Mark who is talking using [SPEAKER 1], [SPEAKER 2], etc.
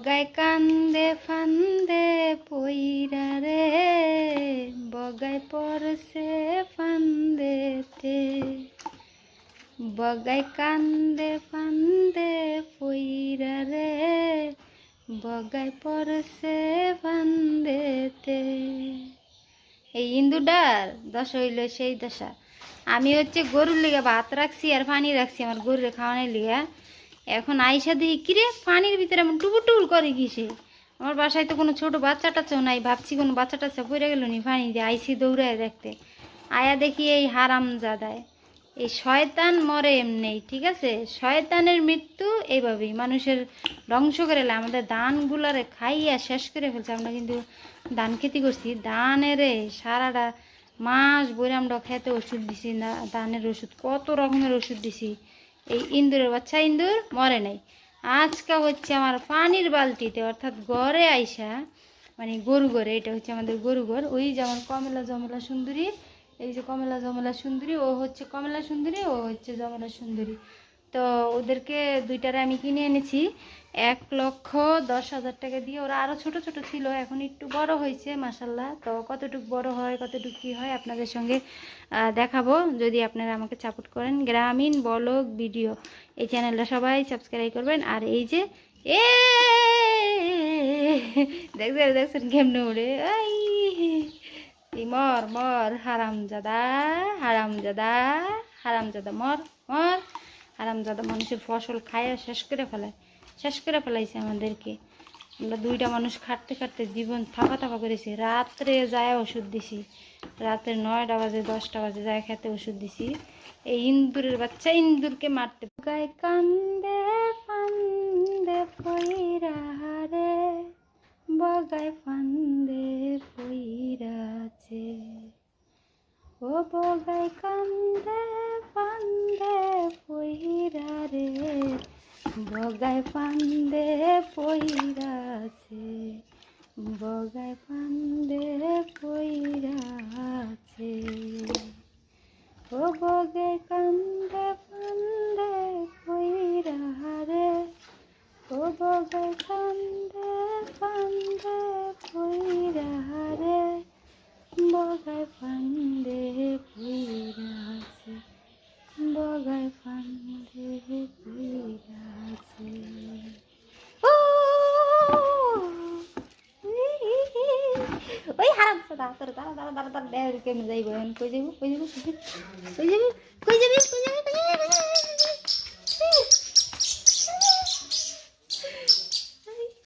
[SPEAKER 1] বগাই কান্দে ফান্দে পইরা রে, বগাই পড়ছে ফান্দেতে। বগাই কান্দে ফান্দে পইরা রে, বগাই পড়ছে ফান্দেতে। এই ইন্দুটার দশা হইল সেই দশা। আমি হচ্ছে গরুর লিগা ভাত রাখছি আর পানি রাখছি আমার গরুরে খাওয়ানোর লিগা। এখন আইসা দেখি কিরে পানির ভিতরে আমার টুপুর টুপুর করে গিয়েছে। আমার বাসায় তো কোনো ছোটো বাচ্চা টাচ্চাও নাই, ভাবছি কোনো বাচ্চা টাচ্চা পড়ে গেল নি পানি দিয়ে। আইসি দৌড়ায় দেখতে, আয়া দেখি এই হারামজাদায়, এই শয়তান মরে এমনি, ঠিক আছে? শয়তানের মৃত্যু এইভাবেই মানুষের ধ্বংস করে। আমাদের ধানগুলারে খাইয়া শেষ করে ফেলছে। আমরা কিন্তু ধান খেতি করছি, ধানেরে সারাটা মাস বইরে আমরা খেতে ওষুধ দিছি না, ধানের ওষুধ কত রকমের ওষুধ দিছি। এই ইন্দুরের বাচ্চা ইন্দুর মরে নাই। আজকে হচ্ছে আমার পানির বালতিতে, অর্থাৎ ঘরে আইসা, মানে গরু ঘরে, এটা হচ্ছে আমাদের গরু ঘর। ওই যেমন কমলা জমলা সুন্দরী, এই যে কমলা জমলা সুন্দরী, ও হচ্ছে কমলা সুন্দরী, ও হচ্ছে জমলা সুন্দরী। তো ওদেরকে দুইটারে আমি কিনে এনেছি 1,10,000 টাকা দিয়ে। ওরা আরও ছোট ছোট ছিল, এখন একটু বড় হয়েছে মাশাল্লাহ। তো কতটুকু বড় হয়, কতটুকু কী হয় আপনাদের সঙ্গে দেখাবো, যদি আপনারা আমাকে সাপোর্ট করেন। গ্রামীণ ব্লগ ভিডিও, এই চ্যানেলটা সবাই সাবস্ক্রাইব করবেন। আর এই যে দেখছেন কেমনে উড়ে, এই মর মর হারামজাদা, হারামজাদা, হারামজাদা, মর মর হারামজাদা। মানুষের ফসল খায় শেষ করে ফেলায়, শেষ করে ফেলাইছে আমাদেরকে। আমরা দুইটা মানুষ খাটতে খাটতে জীবন থাপা থাপা করেছি। রাত্রে যায় ওষুধ দিছি, রাত্রে 9টা বাজে 10টা বাজে যায় খেতে ওষুধ দিছি। এই ইন্দুরের বাচ্চা ইন্দুরকে মারতে। গায়ে কান্দে ফান্দে পইরা রে, বগাই ফান্দে পইরাছে। ও বগাই কান্দে ফান্দে পইরা রে, বগাই ফান্দে পইরাছে, বগাই ফান্দে পইরাছে। ও বগাই কান্দে ফান্দে পইরা রে, ও বগাই কান্দে ফান্দে পইরা রে, বগাই ফান্দে পইরাছে, বগাই ফান্দে পইরাছে। ওই হারামজাদা, তোর দাঁড়া দাঁড়া দাঁড়া দাঁড়া, দেখ কেমন যাইব, কই যাইব, কই যাইব, কই যাইব,